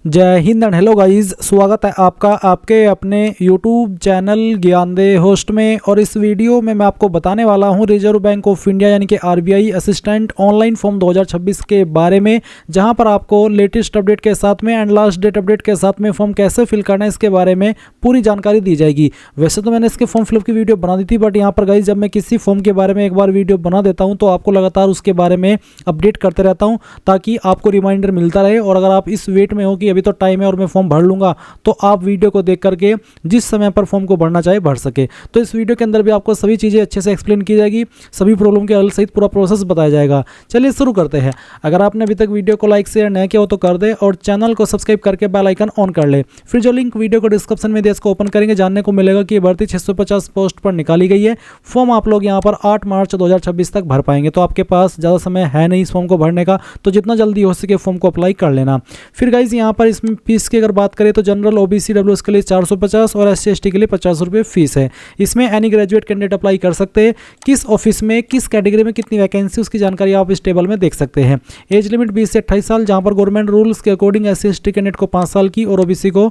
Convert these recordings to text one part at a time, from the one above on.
जय Hind and hello guys, स्वागत है आपका आपके अपने यूट्यूब चैनल ज्ञानदेह होस्ट में। और इस वीडियो में मैं आपको बताने वाला हूं रिजर्व बैंक ऑफ इंडिया यानी कि आरबीआई असिस्टेंट ऑनलाइन फॉर्म 2026 के बारे में, जहां पर आपको लेटेस्ट अपडेट के साथ में एंड लास्ट डेट अपडेट के साथ में फॉर्म कैसे फिल करना है इसके बारे में पूरी जानकारी दी जाएगी। वैसे तो मैंने इसके फॉर्म फिलअप की वीडियो बना दी थी, बट यहाँ पर गाइस जब मैं किसी फॉर्म के बारे में एक बार वीडियो बना देता हूँ तो आपको लगातार उसके बारे में अपडेट करते रहता हूँ ताकि आपको रिमाइंडर मिलता रहे। और अगर आप इस वेट में हो कि अभी तो टाइम है और मैं फॉर्म भर लूंगा, तो आप वीडियो को देख करके जिस समय पर फॉर्म को भरना चाहे भर सके। तो इस वीडियो के अंदर भी आपको सभी चीज़ें अच्छे से एक्सप्लेन की जाएगी, सभी प्रॉब्लम के हल सहित पूरा प्रोसेस बताया जाएगा। चलिए शुरू करते हैं। अगर आपने अभी तक वीडियो को लाइक शेयर नहीं किया हो तो कर दे और चैनल को सब्सक्राइब करके बेल आइकन ऑन कर ले। फिर जो लिंक वीडियो को डिस्क्रिप्शन में दिया इसको ओपन करेंगे, जानने को मिलेगा कि भर्ती 650 पोस्ट पर निकाली गई है। फॉर्म आप लोग यहाँ पर 8 मार्च 2026 तक भर पाएंगे। तो आपके पास ज़्यादा समय है नहीं इस फॉर्म को भरने का, तो जितना जल्दी हो सके फॉर्म को अप्लाई कर लेना। फिर गाइज यहाँ पर इसमें फीस की अगर बात करें तो जनरल ओबीसी डब्ल्यूएस के लिए 450 और एससी एसटी के लिए 50 रुपये फीस है। इसमें एनी ग्रेजुएट कैंडिडेट अप्लाई कर सकते हैं। किस ऑफिस में किस कैटेगरी में कितनी वैकेंसी उसकी जानकारी आप इस टेबल में देख सकते हैं। एज लिमिट 20 से 28 साल, जहां पर गवर्नमेंट रूल्स के अकॉर्डिंग एससी एसटी कैंडिडेट को 5 साल की और ओबीसी को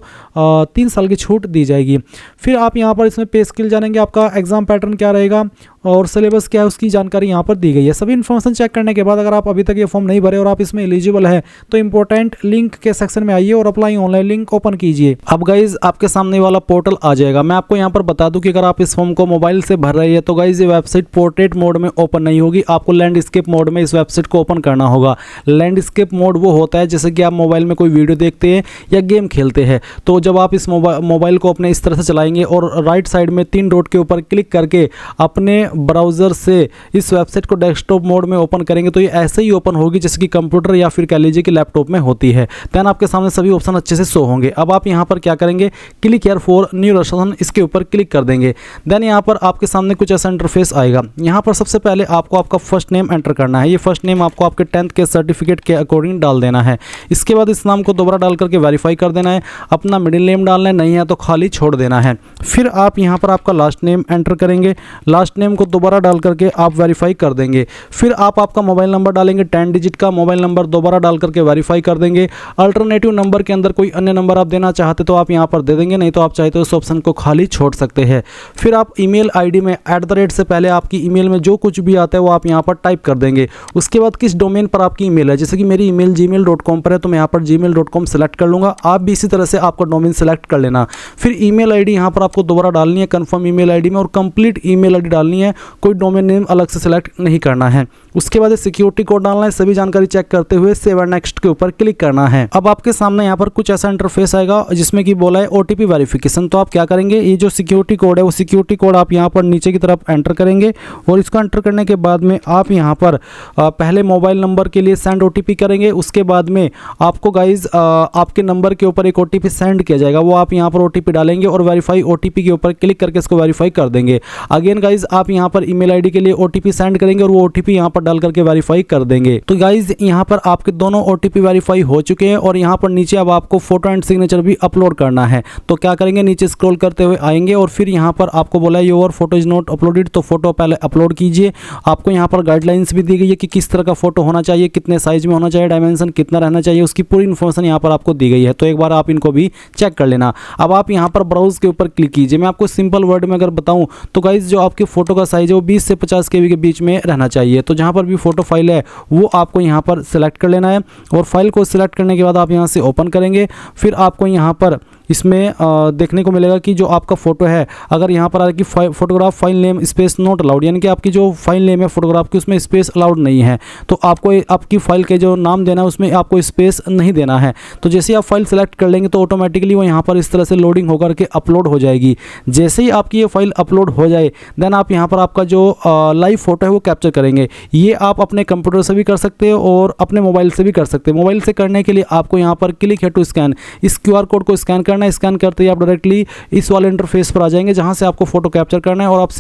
3 साल की छूट दी जाएगी। फिर आप यहाँ पर इसमें पे स्किल जानेंगे, आपका एग्जाम पैटर्न क्या रहेगा और सिलेबस क्या है उसकी जानकारी यहाँ पर दी गई है। सभी इन्फॉर्मेशन चेक करने के बाद अगर आप अभी तक ये फॉर्म नहीं भरे और आप इसमें एलिजिबल है तो इंपॉर्टेंट लिंक के सेक्शन में आइए और अप्लाई ऑनलाइन लिंक ओपन कीजिए। अब गाइज आपके सामने वाला पोर्टल आ जाएगा। मैं आपको यहाँ पर बता दूं कि अगर आप इस फॉर्म को मोबाइल से भर रहे हैं तो गाइज ये वेबसाइट पोर्ट्रेट मोड में ओपन नहीं होगी, आपको लैंडस्केप मोड में इस वेबसाइट को ओपन करना होगा। लैंडस्केप मोड वो होता है जैसे कि आप मोबाइल में कोई वीडियो देखते हैं या गेम खेलते हैं, तो जब आप इस मोबाइल को अपने इस तरह से चलाएंगे और राइट साइड में 3 डॉट के ऊपर क्लिक करके अपने ब्राउजर से इस वेबसाइट को डेस्कटॉप मोड में ओपन करेंगे तो ये ऐसे ही ओपन होगी जैसे कि कंप्यूटर या फिर कह लीजिए कि लैपटॉप में होती है। देन आपके सामने सभी ऑप्शन अच्छे से शो होंगे। अब आप यहाँ पर क्या करेंगे, click here for new registration, इसके ऊपर क्लिक कर देंगे। देन यहाँ पर आपके सामने कुछ ऐसा इंटरफेस आएगा। यहाँ पर सबसे पहले आपको आपका फर्स्ट नेम एंटर करना है। ये फर्स्ट नेम आपको आपके 10th के सर्टिफिकेट के अकॉर्डिंग डाल देना है। इसके बाद इस नाम को दोबारा डाल करके वेरीफाई कर देना है। अपना मिडिल नेम डालना है, नहीं है तो खाली छोड़ देना है। फिर आप यहाँ पर आपका लास्ट नेम एंटर करेंगे। लास्ट नेम को दोबारा डाल करके आप वेरीफाई कर देंगे। फिर आप आपका मोबाइल नंबर डालेंगे, 10 डिजिट का मोबाइल नंबर दोबारा डाल करके वेरीफाई कर देंगे। अल्टरनेटिव नंबर के अंदर कोई अन्य नंबर आप देना चाहते तो आप यहाँ पर दे देंगे, नहीं तो आप चाहे तो इस ऑप्शन को खाली छोड़ सकते हैं। फिर आप ईमेल आईडी में @ से पहले आपकी ईमेल में जो कुछ भी आता है वो आप यहाँ पर टाइप कर देंगे। उसके बाद किस डोमेन पर आपकी ईमेल है, जैसे कि मेरी ईमेल gmail.com पर है तो मैं यहाँ पर gmail.com सेलेक्ट कर लूँगा। आप भी इसी तरह से आपका डोमेन सेलेक्ट कर लेना। फिर ईमेल आईडी यहाँ पर आपको दोबारा डालनी है कंफर्म ईमेल आईडी में और कंप्लीट ईमेल आईडी डालनी है, कोई डोमेन नेम अलग से सेलेक्ट नहीं करना है। उसके बाद सिक्योरिटी कोड डालना है। सभी जानकारी चेक करते हुए सेव एंड नेक्स्ट के ऊपर क्लिक करना है। अब आपके सामने यहाँ पर कुछ ऐसा इंटरफेस आएगा जिसमें कि बोला है ओटीपी वेरिफिकेशन। तो आप क्या करेंगे, ये जो सिक्योरिटी कोड है वो सिक्योरिटी कोड आप यहाँ पर नीचे की तरफ एंटर करेंगे और इसको एंटर करने के बाद में आप यहाँ पर पहले मोबाइल नंबर के लिए सेंड ओटीपी करेंगे। उसके बाद में आपको गाइज आपके नंबर के ऊपर एक ओटीपी सेंड किया जाएगा, वो आप यहाँ पर ओटीपी डालेंगे और वेरीफाई ओटीपी के ऊपर क्लिक करके इसको वेरीफाई कर देंगे। अगेन गाइज आप यहाँ पर ईमेल आईडी के लिए ओटीपी सेंड करेंगे और वो ओटीपी यहाँ पर डाल करके वेरीफाई कर देंगे। तो गाइज यहाँ पर आपके दोनों ओटीपी वेरीफाई हो चुके हैं और यहाँ पर नीचे अब आपको फोटो एंड सिग्नेचर भी अपलोड करना है। तो क्या करेंगे, नीचे स्क्रॉल करते हुए आएंगे और फिर यहाँ पर आपको बोला है your photo is not uploaded, तो फोटो पहले अपलोड कीजिए। आपको यहाँ पर गाइडलाइंस भी दी गई है कि किस तरह का फोटो होना चाहिए, कितने साइज में होना चाहिए, डायमेंशन कितना रहना चाहिए, उसकी पूरी इन्फॉर्मेशन यहाँ पर आपको दी गई है। तो एक बार आप इनको भी चेक कर लेना। अब आप यहाँ पर ब्राउज के ऊपर क्लिक कीजिए। मैं आपको सिंपल वर्ड में अगर बताऊँ तो गाइज जो आपकी फोटो का साइज है वो 20 से 50 KB के बीच में रहना चाहिए। तो जहाँ पर भी फोटो फाइल है वो आपको यहाँ पर सिलेक्ट कर लेना है और फाइल को सिलेक्ट करने के बाद आप यहाँ से ओपन करेंगे। फिर आपको यहाँ पर इसमें देखने को मिलेगा कि जो आपका फोटो है, अगर यहाँ पर आ कि photograph file name space not allowed, यानी कि आपकी जो फाइल नेम है फोटोग्राफ की उसमें स्पेस अलाउड नहीं है, तो आपको आपकी फाइल के जो नाम देना है उसमें आपको स्पेस नहीं देना है। तो जैसे ही आप फाइल सेलेक्ट कर लेंगे तो ऑटोमेटिकली वो यहाँ पर इस तरह से लोडिंग होकर के अपलोड हो जाएगी। जैसे ही आपकी ये फाइल अपलोड हो जाए देन आप यहाँ पर आपका जो लाइव फोटो है वो कैप्चर करेंगे। ये आप अपने कंप्यूटर से भी कर सकते हो और अपने मोबाइल से भी कर सकते हैं। मोबाइल से करने के लिए आपको यहाँ पर क्लिक है टू स्कैन, इस QR कोड को स्कैन करना है। स्कैन करते ही आप डायरेक्टली इस वाले इंटरफेस पर आ जाएंगे जहां से आपको फोटो कैप्चर करना है और आप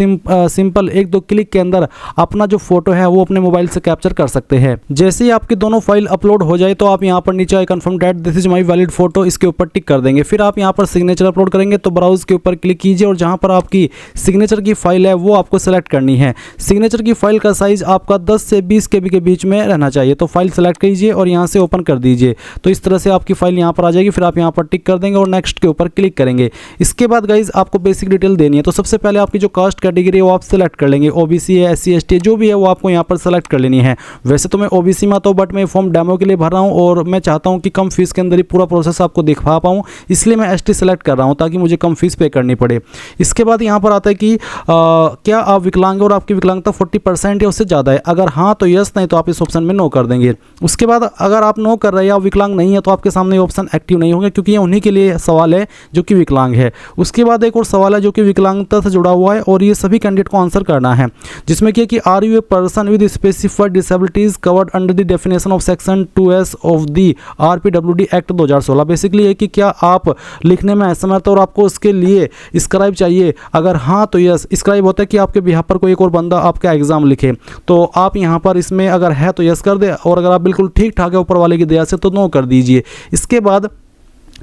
सिंपल 1-2 क्लिक के अंदर अपना जो फोटो है वो अपने मोबाइल से कैप्चर कर सकते हैं। जैसे ही आपकी दोनों फाइल अपलोड हो जाए तो आप यहाँ पर नीचे I confirm that this is my valid photo, इसके ऊपर टिक कर देंगे। फिर आप यहाँ पर सिग्नेचर अपलोड करेंगे तो ब्राउज के ऊपर क्लिक कीजिए और जहाँ पर आपकी सिग्नेचर की फाइल है वो आपको सेलेक्ट करनी है। सिग्नेचर की फाइल का साइज आपका 10 से 20 KB के बीच में रहना चाहिए। तो फाइल सेलेक्ट कीजिए और यहाँ से ओपन कर दीजिए। तो इस तरह से आपकी फाइल यहाँ पर आ जाएगी। फिर आप यहाँ पर टिक कर देंगे और नेक्स्ट के ऊपर क्लिक करेंगे। इसके बाद गाइज आपको बेसिक डिटेल देनी है। तो सबसे पहले आपकी जो कास्ट कैटेगरी है वो आप सेलेक्ट कर लेंगे। OBC है, SC ST जो भी है वो आपको यहाँ पर सेलेक्ट कर लेनी है। वैसे तो मैं OBC में आता हूँ बट मैं फॉर्म डेमो के लिए भर रहा हूँ और मैं चाहता हूँ कि कम फीस के अंदर ही पूरा प्रोसेस आपको दिखा पाऊँ, इसलिए मैं ST सेलेक्ट कर रहा हूँ ताकि मुझे कम फीस पे करनी पड़े। इसके बाद यहाँ पर आता है कि क्या आप विकलांग और आपकी विकलांगता 40% या उससे ज़्यादा है। अगर हाँ तो यस, नहीं तो आप इस ऑप्शन में नो कर देंगे। उसके बाद अगर आप नो कर रहे हैं या विकलांग नहीं है तो आपके सामने ऑप्शन एक्टिव नहीं होंगे क्योंकि ये उन्हीं के लिए सवाल है जो कि विकलांग है। उसके बाद एक और सवाल है जो कि विकलांगता से जुड़ा हुआ है और ये सभी कैंडिडेट को आंसर करना है, जिसमें कि are you a person with specified disabilities covered under the definition of section 2S of the RPWD act 2016। Basically है कि क्या आप लिखने में असमर्थ और आपको उसके लिए स्क्राइब चाहिए। अगर हाँ तो यस, स्क्राइब होता है कि आपके बिहाफ पर कोई एक और बंदा आपका एग्जाम लिखे, तो आप यहाँ पर इसमें अगर है तो यस कर दे और अगर आप बिल्कुल ठीक ठाक है ऊपर वाले की दया से तो नो कर दीजिए। इसके बाद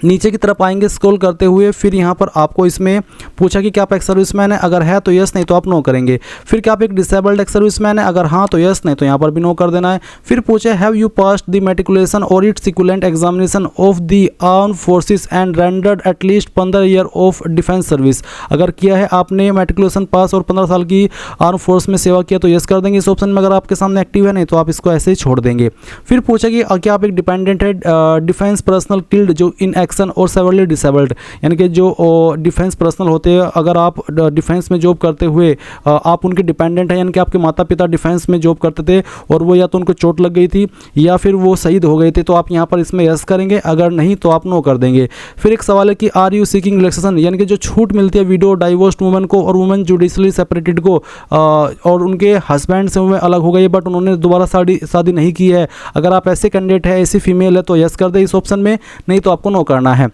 नीचे की तरफ आएंगे स्क्रॉल करते हुए। फिर यहाँ पर आपको इसमें पूछा कि क्या आप एक सर्विसमैन है, अगर है तो यस, नहीं तो आप नो करेंगे। फिर क्या आप एक डिसेबल्ड एक सर्विसमैन है, अगर हाँ तो यस, नहीं तो यहाँ पर भी नो कर देना है। फिर पूछे have you passed the matriculation और its equivalent examination of the armed forces and rendered at least 15 year of defence service. अगर किया है आपने मैट्रिकुलेशन पास और 15 साल की आर्म फोर्स में सेवा किया तो यस कर देंगे इस ऑप्शन में। अगर आपके सामने एक्टिव है, नहीं तो आप इसको ऐसे ही छोड़ देंगे। फिर पूछा कि क्या आप एक डिपेंडेंट है डिफेंस पर्सनल किल्ड जो इन एक्शन और सेवरली डिसेबल्ड, यानी कि जो डिफेंस पर्सनल होते हैं, अगर आप डिफेंस में जॉब करते हुए आप उनके डिपेंडेंट हैं, यानी कि आपके माता पिता डिफेंस में जॉब करते थे और वो या तो उनको चोट लग गई थी या फिर वो शहीद हो गए थे, तो आप यहाँ पर इसमें यस करेंगे। अगर नहीं तो आप नो कर देंगे। फिर एक सवाल है कि आर यू सीकिंग रिलैक्सेशन, यानी कि जो छूट मिलती है विडो डाइवोर्स्ड वुमेन को और वुमेन जुडिशली सेपरेटेड को और उनके हस्बैंड से वो अलग हो गई बट उन्होंने दोबारा शादी नहीं की है, अगर आप ऐसे कैंडिडेट है, ऐसी फीमेल है तो यस कर दे इस ऑप्शन में, नहीं तो आपको नो करना है।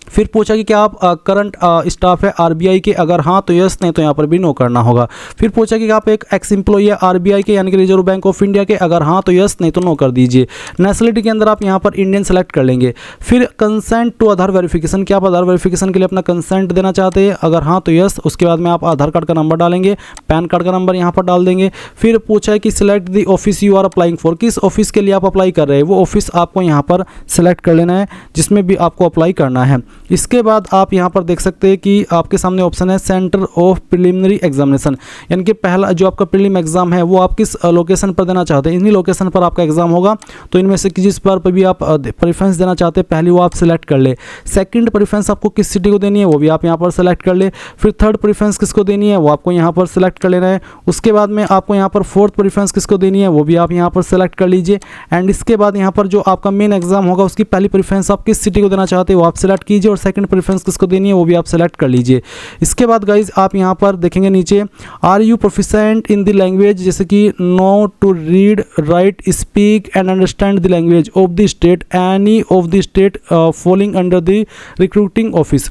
फिर पूछा कि क्या आप करंट स्टाफ है RBI के, अगर हाँ तो यस, नहीं तो यहाँ पर भी नो करना होगा। फिर पूछा कि आप एक एक्स एम्प्लॉई है RBI के यानी कि रिजर्व बैंक ऑफ इंडिया के, अगर हाँ तो यस, नहीं तो नो कर दीजिए। नेशनलिटी के अंदर आप यहाँ पर इंडियन सेलेक्ट कर लेंगे। फिर कंसेंट टू आधार वेरिफिकेशन, क्या आप आधार वेरिफिकेशन के लिए अपना कंसेंट देना चाहते हैं, अगर हाँ तो यस। उसके बाद में आप आधार कार्ड का नंबर डालेंगे, पैन कार्ड का नंबर यहाँ पर डाल देंगे। फिर पूछा है कि select the office you are applying for, किस ऑफिस के लिए आप अप्लाई कर रहे हैं वो ऑफिस आपको यहाँ पर सेलेक्ट कर लेना है जिसमें भी आपको अप्लाई करना है। इसके बाद आप यहाँ पर देख सकते हैं कि आपके सामने ऑप्शन है सेंटर ऑफ प्रिलिमिनरी एग्जामिनेशन, यानी कि पहला जो आपका प्रीलिम एग्जाम है वो आप किस लोकेशन पर देना चाहते हैं, इन्हीं लोकेशन पर आपका एग्जाम होगा। तो इनमें से जिस पर भी आप प्रेफरेंस देना चाहते हैं पहली वो आप सिलेक्ट कर ले। सेकंड प्रेफरेंस आपको किस सिटी को देनी है वो भी आप यहाँ पर सेलेक्ट कर ले। फिर थर्ड प्रेफरेंस किसको देनी है वो आपको यहाँ पर सेलेक्ट कर लेना है। उसके बाद में आपको यहाँ पर फोर्थ प्रेफरेंस किसको देनी है वो भी आप यहाँ पर सेलेक्ट कर लीजिए। एंड इसके बाद यहाँ पर जो आपका मेन एग्जाम होगा उसकी पहली प्रेफरेंस आप किस सिटी को देना चाहते हैं वो आप सेलेक्ट कीजिए और सेकंड प्रेफरेंस किसको देनी है वो भी आप सेलेक्ट कर लीजिए। इसके बाद गाइज आप यहाँ पर देखेंगे नीचे are you proficient in the language, जैसे कि know to read write speak and understand the language of the state any of the state falling under the recruiting office,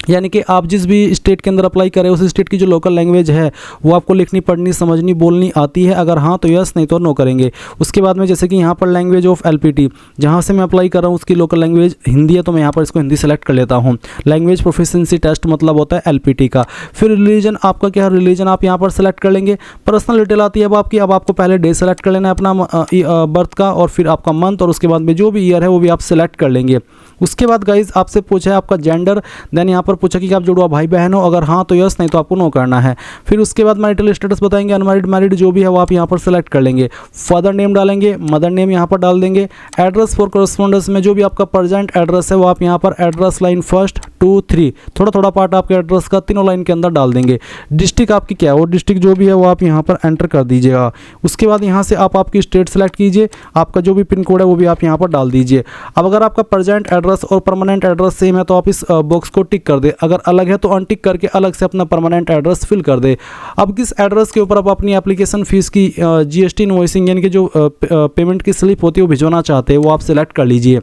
यानी कि आप जिस भी स्टेट के अंदर अप्लाई करें उस स्टेट की जो लोकल लैंग्वेज है वो आपको लिखनी पढ़नी समझनी बोलनी आती है, अगर हाँ तो यस, नहीं तो नो करेंगे। उसके बाद में जैसे कि यहाँ पर लैंग्वेज ऑफ LPT जहाँ से मैं अप्लाई कर रहा हूँ उसकी लोकल लैंग्वेज हिंदी है तो मैं यहाँ पर इसको हिंदी सेलेक्ट कर लेता हूँ। लैंग्वेज प्रोफिशिएंसी टेस्ट मतलब होता है LPT का। फिर रिलीजन आपका क्या है, रिलीजन आप यहाँ पर सेलेक्ट कर लेंगे। पर्सनल डिटेल आती है अब आपकी, अब आपको पहले डे सेलेक्ट कर लेना है अपना बर्थ का और फिर आपका मंथ और उसके बाद में जो भी ईयर है वो भी आप सेलेक्ट कर लेंगे। उसके बाद गाइज आपसे पूछा है आपका जेंडर, देन यहाँ पर पूछा कि आप जुड़वा भाई बहन हो, अगर हाँ तो यस, नहीं तो आपको नो करना है। फिर उसके बाद मैरिटल स्टेटस बताएंगे, अनमैरिड मैरिड जो भी है वो आप यहाँ पर सेलेक्ट कर लेंगे। फादर नेम डालेंगे, मदर नेम यहाँ पर डाल देंगे। एड्रेस फॉर कॉरेस्पॉन्डेंस में जो भी आपका प्रेजेंट एड्रेस है वो आप यहाँ पर एड्रेस लाइन 1, 2, 3 थोड़ा थोड़ा पार्ट आपके एड्रेस का तीनों लाइन के अंदर डाल देंगे। डिस्ट्रिक्ट आपकी क्या है वो डिस्ट्रिक्ट जो भी है वो आप यहाँ पर एंटर कर दीजिएगा। उसके बाद यहाँ से आप आपकी स्टेट सेलेक्ट कीजिए, आपका जो भी पिन कोड है वो भी आप यहाँ पर डाल दीजिए। अब अगर आपका प्रेजेंट एड्रेस और परमानेंट एड्रेस सेम है तो आप इस बॉक्स को टिक कर दे, अगर अलग है तो अनटिक करके अलग से अपना परमानेंट एड्रेस फिल कर दे। अब किस एड्रेस के ऊपर आप अपनी एप्लीकेशन फीस की GST इनवॉइसिंग यानी कि जो पेमेंट की स्लिप होती है वो भिजवाना चाहते हैं वो आप सेलेक्ट कर लीजिए।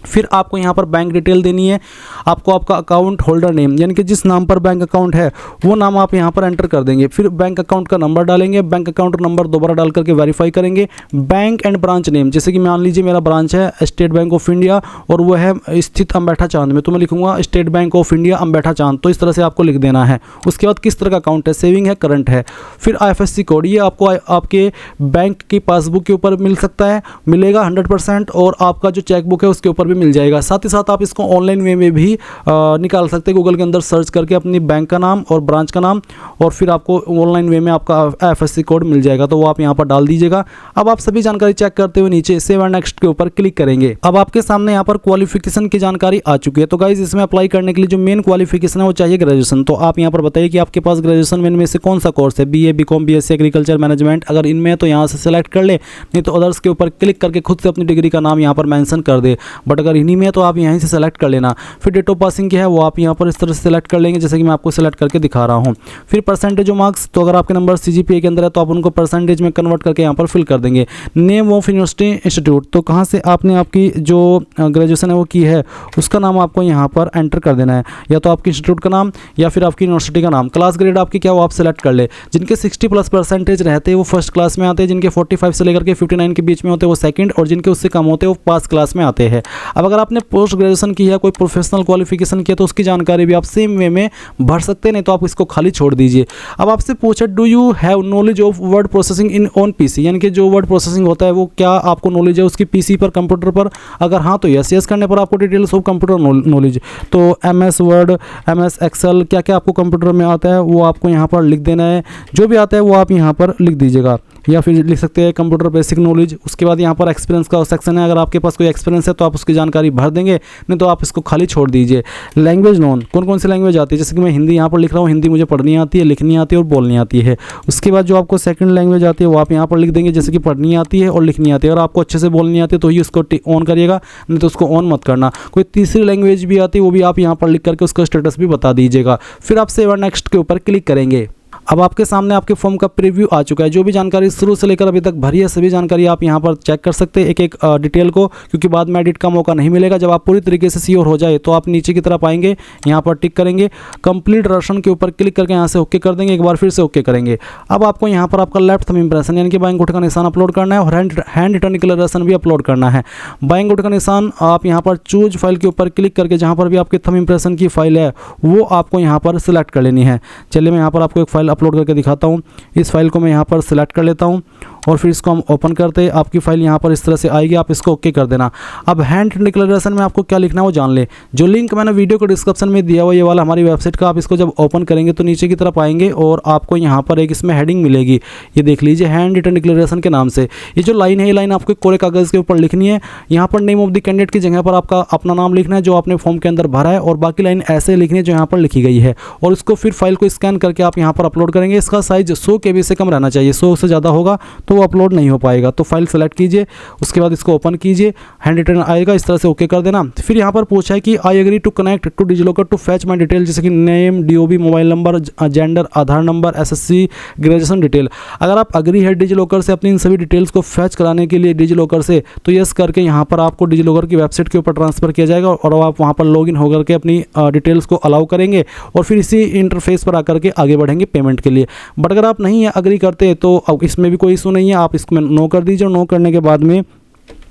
फिर आपको यहाँ पर बैंक डिटेल देनी है। आपको आपका अकाउंट होल्डर नेम यानी कि जिस नाम पर बैंक अकाउंट है वो नाम आप यहाँ पर एंटर कर देंगे। फिर बैंक अकाउंट का नंबर डालेंगे, बैंक अकाउंट नंबर दोबारा डाल करके वेरीफाई करेंगे। बैंक एंड ब्रांच नेम, जैसे कि मान लीजिए मेरा ब्रांच है स्टेट बैंक ऑफ इंडिया और वो है स्थित अंबेठा चांद में, तो मैं लिखूंगा स्टेट बैंक ऑफ इंडिया अंबेठा चांद, तो इस तरह से आपको लिख देना है। उसके बाद किस तरह का अकाउंट है, सेविंग है, करंट है। फिर IFSC कोड, ये आपको आपके बैंक की पासबुक के ऊपर मिल सकता है, मिलेगा 100%, और आपका जो चेकबुक है उसके ऊपर भी मिल जाएगा। साथ ही साथ आप इसको ऑनलाइन वे में भी निकाल सकते हैं, गूगल के अंदर सर्च करके अपनी बैंक का नाम और ब्रांच का नाम, और फिर आपको ऑनलाइन वे में आपका IFSC कोड मिल जाएगा, तो वो आप यहाँ पर डाल दीजिएगा। अब आप सभी जानकारी चेक करते हुए नीचे सेव एंड नेक्स्ट के ऊपर क्लिक करेंगे। अब आपके सामने यहाँ पर क्वालिफिकेशन की जानकारी आ चुकी है। तो गाइज इसमें अप्लाई करने के लिए जो मेन क्वालिफिकेशन है वो चाहिए ग्रेजुएशन। तो आप यहाँ पर बताइए कि आपके पास ग्रेजुएशन में इनमें से कौन सा कोर्स है, BA, BCom, BSc agriculture management. अगर इनमें है तो यहाँ से सेलेक्ट कर ले, नहीं तो अदर्स के ऊपर क्लिक करके खुद से अपनी डिग्री का नाम यहाँ पर मेंशन कर दे। बट अगर इन्हीं में है तो आप यहीं से सेलेक्ट कर लेना। फिर डेट ऑफ पासिंग क्या है वो आप यहाँ पर इस तरह से सेलेक्ट कर लेंगे, जैसे कि मैं आपको सेलेक्ट करके दिखा रहा हूँ। फिर परसेंटेज ऑफ मार्क्स, तो अगर आपके नंबर CGPA के अंदर है तो आप उनको परसेंटेज में कन्वर्ट करके यहाँ पर फिल कर देंगे। नेम ऑफ यूनिवर्सिटी इंस्टीट्यूट, तो कहाँ से आपने आपकी जो ग्रेजुएशन है वो की है उसका नाम आपको यहाँ पर एंटर कर देना है, या तो आपकी इंस्टीट्यूट का नाम या फिर आपकी यूनिवर्सिटी का नाम। क्लास ग्रेड आपकी क्या वो आप सेलेक्ट कर ले। जिनके 60+ परसेंटेज रहते हैं वो फर्स्ट क्लास में आते हैं, जिनके 45 से लेकर के 59 के बीच में होते हैं वो सेकंड, और जिनके उससे कम होते हैं वो पास क्लास में आते हैं। अब अगर आपने पोस्ट ग्रेजुएशन की है, कोई प्रोफेशनल क्वालिफिकेशन किया, तो उसकी जानकारी भी आप सेम वे में भर सकते हैं, नहीं तो आप इसको खाली छोड़ दीजिए। अब आपसे पूछा do you have knowledge of word processing in on PC, यानी कि जो वर्ड प्रोसेसिंग होता है वो क्या आपको नॉलेज है उसकी PC पर, कंप्यूटर पर। अगर हाँ तो यस करने पर आपको डिटेल्स ऑफ कंप्यूटर नॉलेज, तो MS वर्ड, MS एक्सेल, क्या क्या आपको कंप्यूटर में आता है वो आपको यहाँ पर लिख देना है। जो भी आता है वो आप यहाँ पर लिख दीजिएगा, या फिर लिख सकते हैं कंप्यूटर बेसिक नॉलेज। उसके बाद यहाँ पर एक्सपीरियंस का सेक्शन है, अगर आपके पास कोई एक्सपीरियंस है तो आप उसकी जानकारी भर देंगे, नहीं तो आप इसको खाली छोड़ दीजिए। लैंग्वेज नोन, कौन कौन सी लैंग्वेज आती है, जैसे कि मैं हिंदी यहाँ पर लिख रहा हूँ, हिंदी मुझे पढ़नी आती है, लिखनी आती है और बोलनी आती है। उसके बाद जो आपको सेकंड लैंग्वेज आती है वो आप यहाँ पर लिख देंगे, जैसे कि पढ़नी आती है और लिखनी आती है। अगर आपको अच्छे से बोलनी आती है तो ही उसको ऑन करिएगा, नहीं तो उसको ऑन मत करना। कोई तीसरी लैंग्वेज भी आती है वो भी आप यहाँ पर लिख करके उसका स्टेटस भी बता दीजिएगा। फिर आप सेव एंड नेक्स्ट के ऊपर क्लिक करेंगे। अब आपके सामने आपके फॉर्म का प्रीव्यू आ चुका है। जो भी जानकारी शुरू से लेकर अभी तक भरी है सभी जानकारी आप यहाँ पर चेक कर सकते हैं एक एक डिटेल को, क्योंकि बाद में एडिट का मौका नहीं मिलेगा। जब आप पूरी तरीके से श्योर हो जाए तो आप नीचे की तरफ आएंगे, यहाँ पर टिक करेंगे, कंप्लीट राशन के ऊपर क्लिक करके यहाँ से ओके कर देंगे, एक बार फिर से ओके करेंगे। अब आपको यहाँ पर आपका लेफ्ट थंब इंप्रेशन यानी कि बाएं अंगूठे का निशान अपलोड करना है, और हैंड रिटन डिक्लेरेशन भी अपलोड करना है। बाएं अंगूठे का निशान आप यहाँ पर चूज फाइल के ऊपर क्लिक करके जहाँ पर भी आपके थंब इंप्रेशन की फाइल है वो आपको यहाँ पर सिलेक्ट कर लेनी है। चलिए मैं यहाँ पर आपको एक फाइल अपलोड करके दिखाता हूँ। इस फाइल को मैं यहाँ पर सिलेक्ट कर लेता हूँ और फिर इसको हम ओपन करते हैं। आपकी फाइल यहाँ पर इस तरह से आएगी, आप इसको ओके कर देना। अब हैंड डिक्लेरेशन में आपको क्या लिखना है वो जान ले। जो लिंक मैंने वीडियो को डिस्क्रिप्शन में दिया हुआ ये वाला हमारी वेबसाइट का, आप इसको जब ओपन करेंगे तो नीचे की तरफ आएंगे और आपको यहाँ पर एक इसमें हेडिंग मिलेगी, ये देख लीजिए, हैंड रिटन डिक्लेरेशन के नाम से। ये जो लाइन है ये लाइन आपको कोरे कागज़ के ऊपर लिखनी है। यहाँ पर नेम ऑफ द कैंडिडेट की जगह पर आपका अपना नाम लिखना है जो आपने फॉर्म के अंदर भरा है, और बाकी लाइन ऐसे लिखनी है जो यहाँ पर लिखी गई है, और इसको फिर फाइल को स्कैन करके आप यहाँ पर अपलोड करेंगे। इसका साइज 100 KB से कम रहना चाहिए, 100 से ज़्यादा होगा तो वो अपलोड नहीं हो पाएगा। तो फाइल सेलेक्ट कीजिए, उसके बाद इसको ओपन कीजिए, हैंड रिटन आएगा, इस तरह से ओके कर देना। फिर यहाँ पर पूछा है कि I agree to connect to DigiLocker to fetch my detail, जैसे कि name, DOB, mobile number, gender, Aadhaar number, SSC, graduation detail. अगर आप अग्री है डिजिलॉकर से अपनी इन सभी डिटेल्स को फैच कराने के लिए डिजिलॉकर से, तो यस करके यहाँ पर आपको डिजिलॉकर की वेबसाइट के ऊपर ट्रांसफर किया जाएगा और आप वहाँ पर लॉगिन होकर के अपनी डिटेल्स को अलाउ करेंगे और फिर इसी इंटरफेस पर आकर के आगे बढ़ेंगे पेमेंट के लिए। बट अगर आप नहीं अग्री करते तो अब इसमें भी कोई इशू नहीं है, आप इसमें नो कर दीजिए। नो करने के बाद में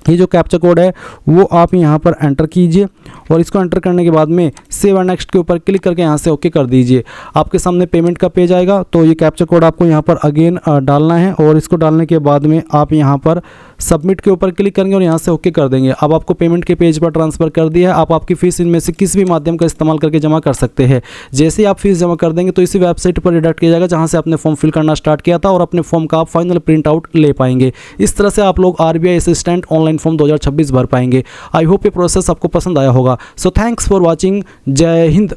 ये जो कैप्चा कोड है वो आप यहाँ पर एंटर कीजिए, और इसको एंटर करने के बाद में सेव एंड नेक्स्ट के ऊपर क्लिक करके यहाँ से ओके कर दीजिए। आपके सामने पेमेंट का पेज आएगा, तो ये कैप्चा कोड आपको यहाँ पर अगेन डालना है, और इसको डालने के बाद में आप यहाँ पर सबमिट के ऊपर क्लिक करेंगे और यहाँ से ओके कर देंगे। अब आपको पेमेंट के पेज पर ट्रांसफ़र कर दिया है। आप आपकी फ़ीस इनमें से किसी भी माध्यम का इस्तेमाल करके जमा कर सकते हैं। जैसे ही आप फीस जमा कर देंगे तो इसी वेबसाइट पर रिडायरेक्ट किया जाएगा जहाँ से आपने फॉर्म फिल करना स्टार्ट किया था, और अपने फॉर्म का आप फाइनल प्रिंट आउट ले पाएंगे। इस तरह से आप लोग RBI असिस्टेंट ऑनलाइन फॉर्म 2026 भर पाएंगे। आई होप ये प्रोसेस आपको पसंद आया होगा। So thanks for watching. जय हिंद।